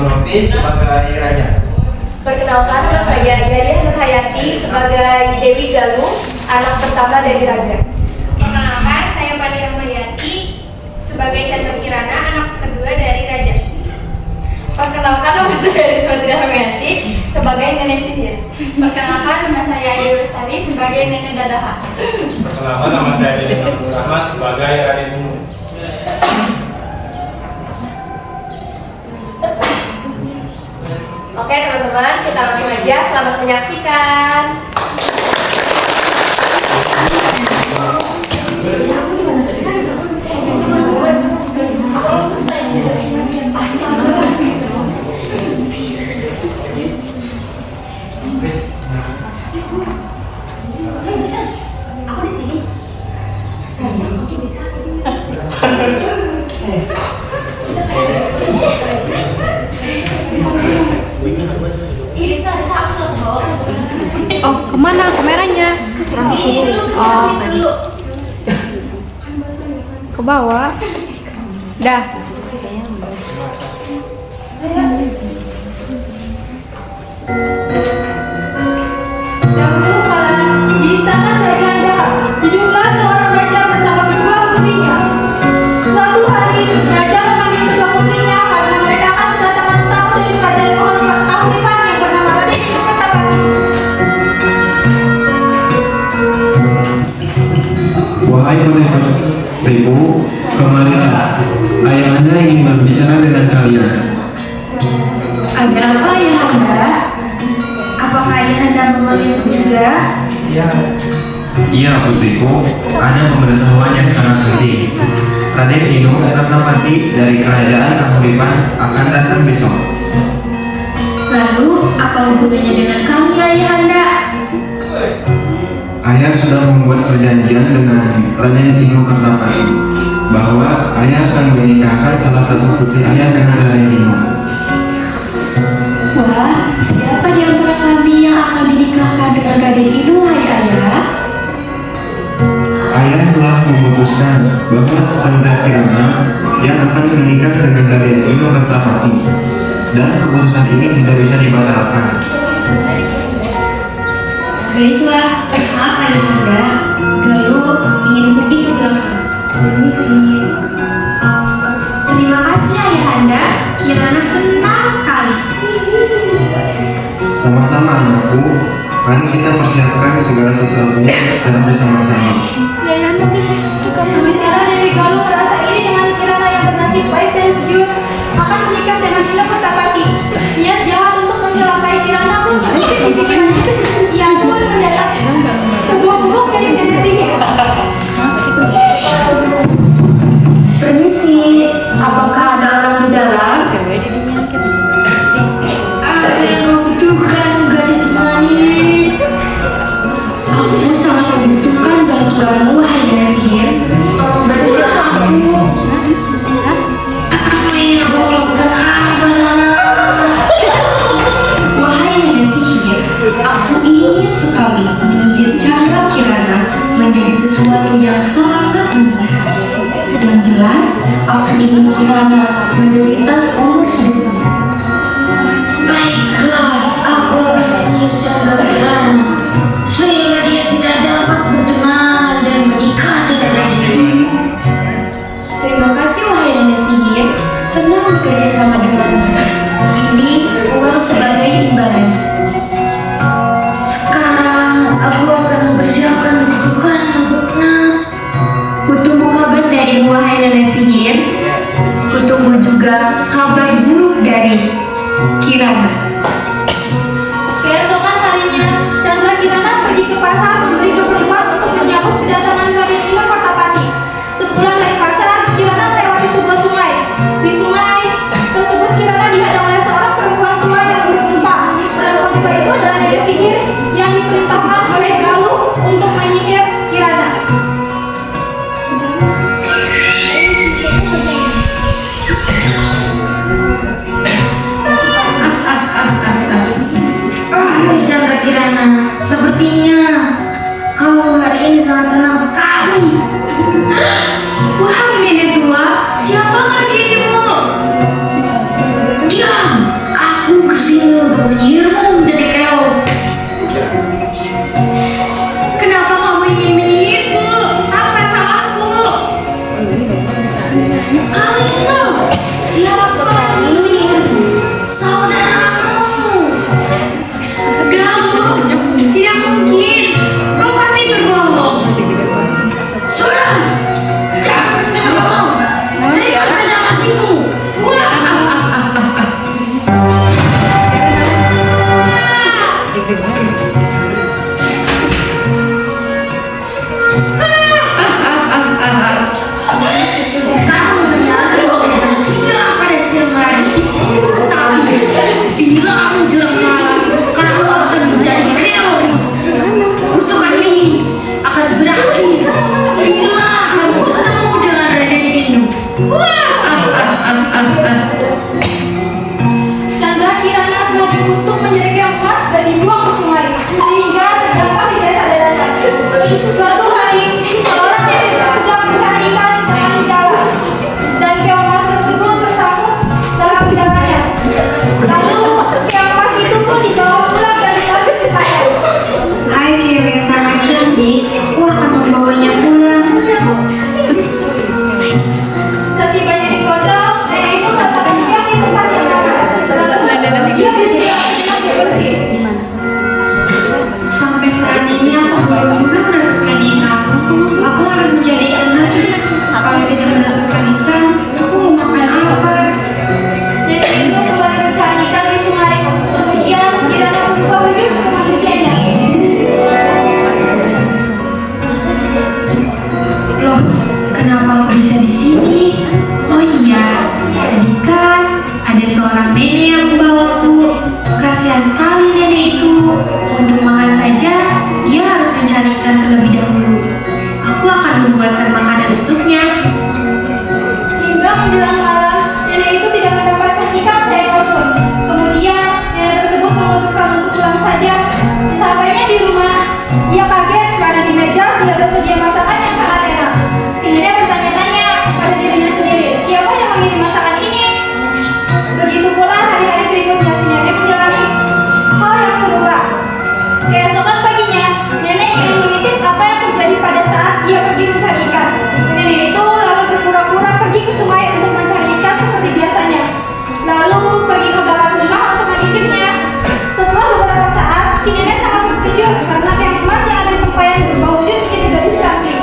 Moropi sebagai raja. Perkenalkan, nama saya Yayah Nurhayati sebagai Dewi Galung, anak pertama dari raja. Perkenalkan, saya Pani Rahmayati sebagai Chandra Kirana, anak kedua dari raja. Perkenalkan, nama saya Riswati Rahmayati sebagai nenek sihir. Perkenalkan, nama saya Ayu Lestari sebagai nenek dadaha. Perkenalkan, nama saya Deddy Abdul Rahmat sebagai Raden Inu. Oke teman-teman, kita langsung aja. Selamat menyaksikan. Aku di sini. Oh, kemana kameranya? Di sini. Oh, ke bawah. Dah. Dahulu kala di istana kerajaan Dahak, hiduplah seorang raja bersama kedua putrinya. Suatu hari, raja memanggil kedua putrinya karena mereka akan kedatangan tamu dari kerajaan Kahuripan yang bernama Raden Inu Kertapati. Wahai ibu, kemarilah. Ayah Anda ingin berbicara dengan kalian. Ada apa ya Anda? Apakah ayah Anda memanggilku juga? Iya putriku, ada pemberitahuan yang sangat penting. Raden Inu Kertapati dari kerajaan Kahuripan akan datang besok. Lalu, apa hubungannya dengan kami ayah Anda? Ayah sudah membuat perjanjian dengan Raden Inu Kertapati bahwa ayah akan menikahkan salah satu putri ayah dengan Raden Inu. Wah, siapa di antara kami yang akan dinikahkan dengan Raden Inu, hai ayah? Ayah telah memutuskan bahwa Chandra Kirana yang akan menikah dengan Raden Inu Kertapati, dan keputusan ini tidak bisa dibatalkan. Baiklah, maaf ayah Anda. Galuh ingin pergi ke belakang. Permisi. Terima kasih ayah Anda. Kirana senang sekali. Sama-sama anakku, mari kita persiapkan segala sesuatunya secara bersama-sama. Sementara Dewi Galuh merasa iri dengan Kirana yang bernasib baik dan jujur akan menikah dengan Inu Kertapati. Niat jahat untuk mencelakai Kirana pun terusik di pikirannya. Ia pun mendadak sebuah bubuk milik nenek sihir. Permisi, apakah ada orang di dalam? Apa yang kau butuhkan, gadis manis? Aku sangat membutuhkan bantuanmu, hai nenek sihir. Tolong bantulah aku. Apa yang kau lakukan? Wahai nenek sihir, aku ingin sekali menyihir Chandra Kirana menjadi sesuatu yang sangat mudah. Yang jelas, aku ingin Kirana menderita seumur hidupnya. Baiklah, aku akan menyihir Chandra Kirana sehingga dia tidak dapat berkenan dan menikah dengan Raden Inu. Terima kasih wahai nenek sihir, senang bekerja sama denganmu. Ini uang sebagai imbalan. Sekarang aku akan mempersiapkan kebutuhan untuknya. Kutunggu kabar dari wahai nenek sihir. Kutunggu juga kabar buruk dari Kirana. Keesokan harinya, Chandra Kirana pergi ke pasar membeli keperluan untuk menyambut kedatangan Raden Inu Kertapati. Sepulang dari pasar, Kirana melewati sebuah sungai. Di sungai tersebut, Kirana dihadang oleh seorang perempuan tua yang bersumpah. Perempuan tua itu adalah nenek sihir yang diperintahkan oleh Galuh untuk menyihir Kirana. telah dikutuk menjadi keong emas dan dibuang ke sungai sehingga terdampar di desa dadakan. Suatu hari, seorang nenek sedang mencari ikan di tengah jalan dan keong emas tersebut tersangkut dalam jalannya. Lalu keong emas itu pun dibawa pulang dan ditaruh di payan. Hai keong yang sangat cantik, aku akan membawanya pulang. Setibanya di pondok, nenek itu meletakkan keong di tempat yang aman. Lalu dia beristirahat sejenak bersih. Sampai saat ini aku belum juga mendapatkan ikan. Aku harus mencari ikan lagi. Kalau tidak mendapatkan ikan, aku mau makan apa? Nenek itu kembali mencari ikan di sungai. Kemudian Kirana berubah wujud ke manusianya. Loh, kenapa aku bisa di sini? Oh iya, tadi kan ada seorang nenek yang membawaku. Kasihan sekali nenek itu. Untuk makan saja, dia harus mencari ikan terlebih dahulu. Aku akan membuatkan makanan untuknya. Hingga menjelang malam, nenek itu tidak mendapatkan ikan seekor pun. Kemudian, nenek tersebut memutuskan untuk pulang saja. Sampainya di rumah, ia kaget karena di meja sudah tersedia masakan yang sangat enak. Si nenek bertanya-tanya pada dirinya sendiri, siapa yang mengirim masakan ini? Begitu pula hari-hari berikutnya si nenek menjalani hal yang serupa. Keesokan paginya, nenek ingin mengintip apa yang terjadi pada saat ia pergi mencari ikan. Nenek itu lalu berpura-pura pergi ke sungai untuk mencari ikan seperti biasanya. Lalu pergi ke bawah rumah untuk mengintipnya. Setelah beberapa saat, si nenek sangat terkejut karena keong emas yang ada di tempayan berbau wujud menjadi gadis cantik.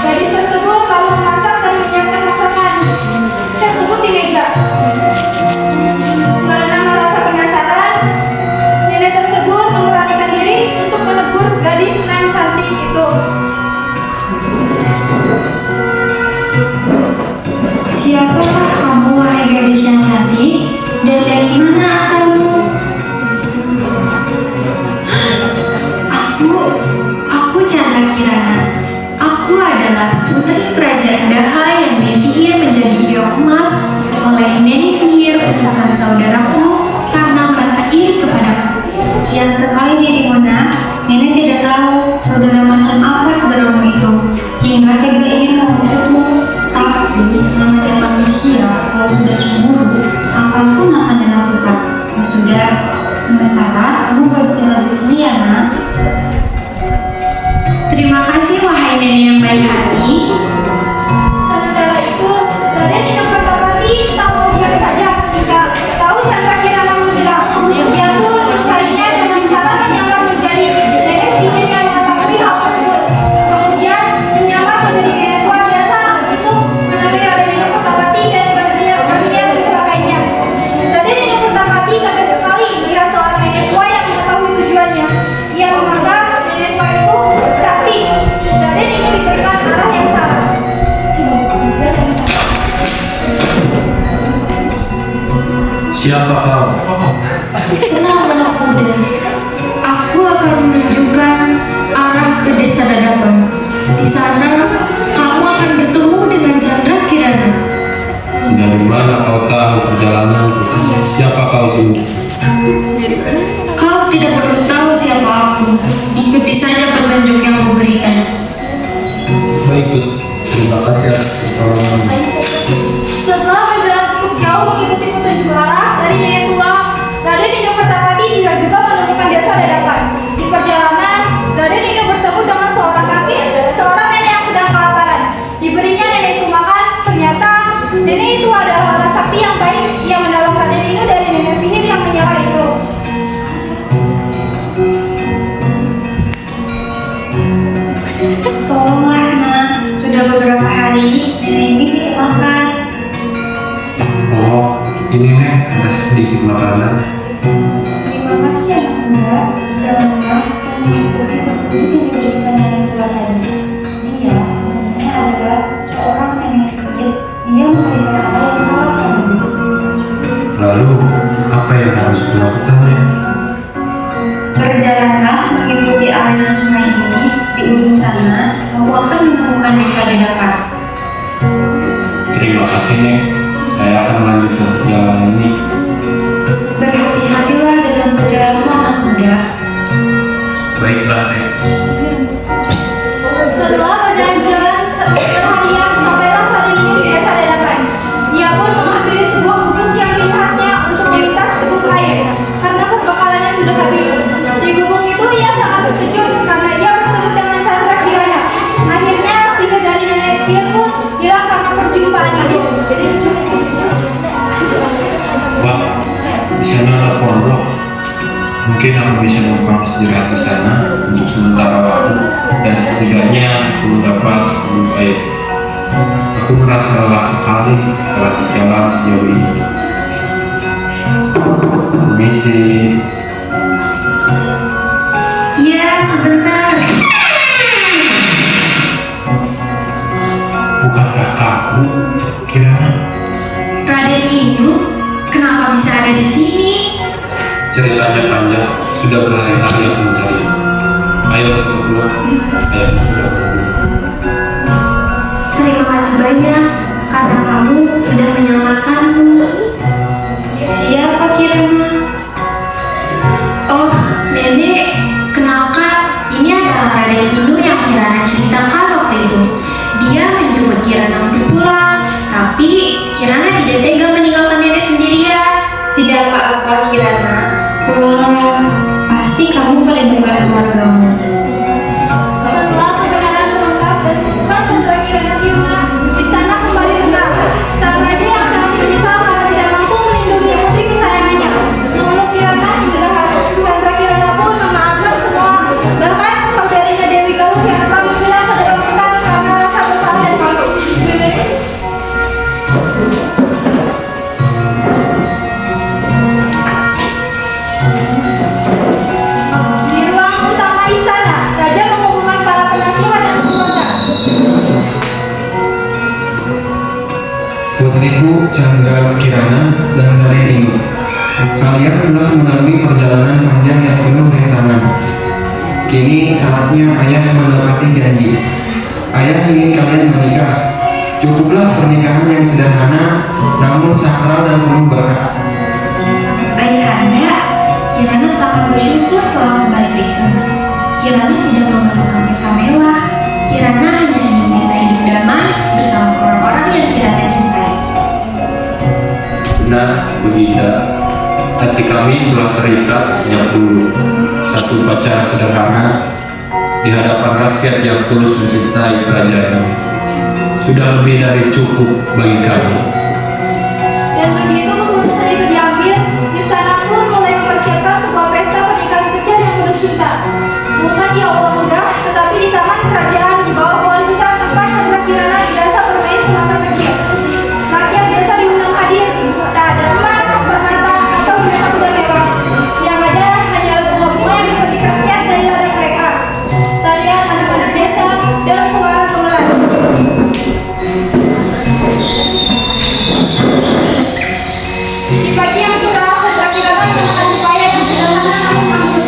Gadis tersebut lalu memasak dan menyiapkan masakan tersebut di meja. Karena merasa penasaran, nenek tersebut memberanikan diri untuk menegur gadis nan cantik itu. Siapakah kamu, wahai gadis yang cantik? Dan dari mana asalmu? Aku Chandra Kirana. Aku adalah putri kerajaan Daha yang disihir menjadi keong emas oleh nenek sihir utusan saudaraku karena merasa iri kepadaku. Siang sekali diri Mona, nenek tidak tahu saudara macam apa saudaramu itu hingga tega ingin mengutukmu. Tapi namanya manusia kalau sudah cemburu, apapun akan dilakukan. Ya sudah, sementara kamu baru tinggal di sini ya nak. Terima kasih wahai nenek yang baik hati. Sementara itu, Raden Indah Pertapati tak mau diam saja ketika tahu Chandra Kirana menghilang. Dia pun mencarinya dengan cara menyamar menjadi nenek sihir yang mengetahui hal tersebut. Kemudian menyamar menjadi nenek tua biasa untuk menemui Raden Indah Pertapati dan berniat mencelakainya. Raden Indah Pertapati kaget sekali melihat seorang nenek tua yang mengetahui tujuannya. Ia menganggap nenek tua itu sakti. Raden ingin diberikan arah yang salah. Siapa kau? Tenang anak muda, aku akan menunjukkan arah ke desa Dadapan. Di sana, kamu akan bertemu dengan Chandra Kirana. Dari mana kau tahu perjalananku? Siapa kau sungguh? Kau tidak perlu tahu siapa aku. Ikuti saja petunjuk yang kuberikan. Baiklah, terima kasih atas pertolonganmu. Setelah berjalan cukup jauh mengikuti petunjuk arah dari nenek tua, Raden Indah Pertapati tidak juga menemukan desa Dadapan. Di perjalanan, Raden Indah bertemu dengan seorang nenek yang sedang kelaparan. Diberinya nenek itu makan, ternyata nenek itu adalah orang sakti yang baik yang menolong Raden Indah dari nenek sihir yang menyamar itu. Tolonglah nak, sudah beberapa hari nenek ini tidak makan. Oh, ini nih ada sedikit makanan. Terima kasih anak muda. Janganlah kamu mengikuti petunjuk yang diberikan nenek tua tadi. Dia sebenarnya adalah seorang nenek sihir. Dia memberikan apa yang salah padamu. Lalu, apa yang harus dilakukan? Berjalanlah mengikuti aliran sungai ini. Di ujung sana, kamu akan menemukan desa Dadapan. Terima kasih, Nek. Saya akan melanjutkan perjalanan ini. Berhati-hatilah Mungkin aku bisa numpang istirahat di sana untuk sementara waktu dan setidaknya aku dapat sebelum air. Aku merasa lelah sekali setelah berjalan sejauh ini. Permisi. Ya, sebentar. Bukankah kamu Kirana? Raden Inu, kenapa bisa ada di sini? Ceritanya panjang, sudah berhari-hari aku mencari. Ayo kita pulang. Ayahmu sudah menunggu. Terima kasih banyak karena kamu sudah menyelamatkanku. Siapa Kirana? Oh, Nenek, kenalkan, ini adalah Raden Inu yang Kirana ceritakan waktu itu. Dia menjemput Kirana untuk pulang, tapi Kirana tidak tega meninggalkan Nenek sendirian. Tidak apa-apa Kirana. Wah, pasti kamu merindukan keluargamu. Setelah kebenaran terungkap dan kutukan Chandra Kirana sirna, istana kembali tenang. Sang raja yang sangat menyesal karena tidak mampu melindungi putri kesayangannya. Memeluk Kirana di sederhana, Chandra Kirana pun memaafkan semua, bahkan saudarinya Dewi Galuh yang selalu menghilang pada rebutan karena rasa bersalah dan malu. Di ruang utama istana, raja mengumpulkan para penasihat dan keluarga. Putriku Chandra Kirana dan Raden Inu, kalian telah melalui perjalanan panjang yang penuh rintangan. Kini saatnya ayah menepati janji. Ayah ingin kalian menikah. Cukuplah pernikahan yang sederhana, namun sakral dan penuh berkah. Ayahanda, Kirana sangat bersyukur telah kembali ke istana. Kirana tidak memerlukan pesta mewah. Kirana hanya ingin bisa hidup damai bersama orang-orang yang Kirana cintai. Benar, Bunda. Hati kami telah terikat sejak dulu. Satu pacaran sederhana di hadapan rakyat yang tulus mencintai kerajaan. Sudah lebih dari cukup bagi kami. Dan begitu keputusan itu diambil, istana pun mulai mempersiapkan sebuah pesta pernikahan kecil yang penuh cinta. Bukan di aula megah, tetapi di taman kerajaan di bawah pohon pisang tempat Chandra Kirana biasa bermain semasa kecil. Rakyat biasa diundang hadir, tak ada emas, permata, atau benda-benda mewah. Yang ada hanyalah bunga-bunga yang dipetik rakyat dari ladang mereka, tarian anak-anak desa, dan suara gamelan. Di pagi yang cerah, Chandra Kirana melakukan upaya yang sederhana namun anggun.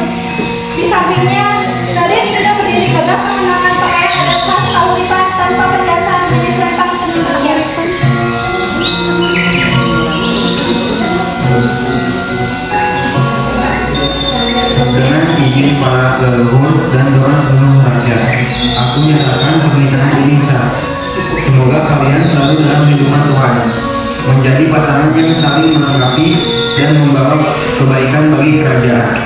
Di sampingnya, Raden Inu berdiri gagah mengenakan pakaian adat khas Kahuripan tanpa perhiasan menyesuaikan tenun rakyat. Dengan izin para leluhur dan doa seluruh rakyat, aku nyatakan pernikahan ini sah. Semoga kalian selalu dalam lindungan Tuhan, menjadi pasangan yang saling melengkapi dan membawa kebaikan bagi kerajaan.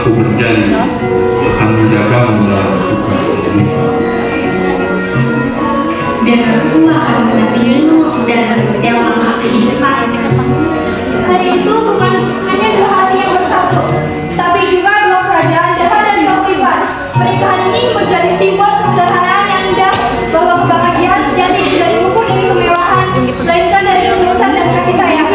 Aku berjanji akan menjagamu dalam suka dan Dan aku akan menampilmu dalam setiap langkah kehidupan. Hari itu bukan hanya dua hati yang bersatu, tapi juga dua kerajaan Daha dan Kahuripan. Pernikahan ini menjadi simbol kesederhanaan yang indah, bahwa kebahagiaan sejati tidak diukur dari kemewahan, melainkan dari ketulusan dan kasih sayang.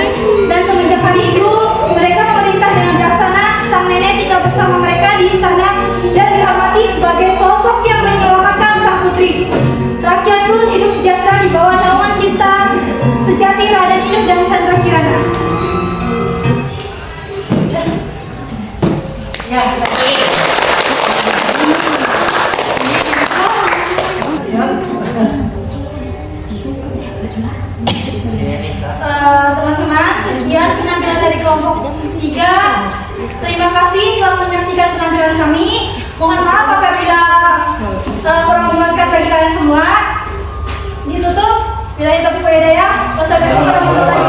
Dan semenjak hari itu, mereka memerintah dengan bijaksana. Sang nenek tinggal bersama mereka di istana dan dihormati sebagai sosok yang menyelamatkan sang putri. Rakyat pun hidup sejahtera di bawah naungan cinta sejati Raden Inu dan Chandra Kirana. Ya, tadi. Teman-teman, sekian penampilan dari kelompok 3. Terima kasih telah menyaksikan penampilan kami. Mohon maaf apabila kurang memuaskan bagi kalian semua. Ditutup. Bila itu hidayah. Wassalamualaikum warahmatullahi wabarakatuh.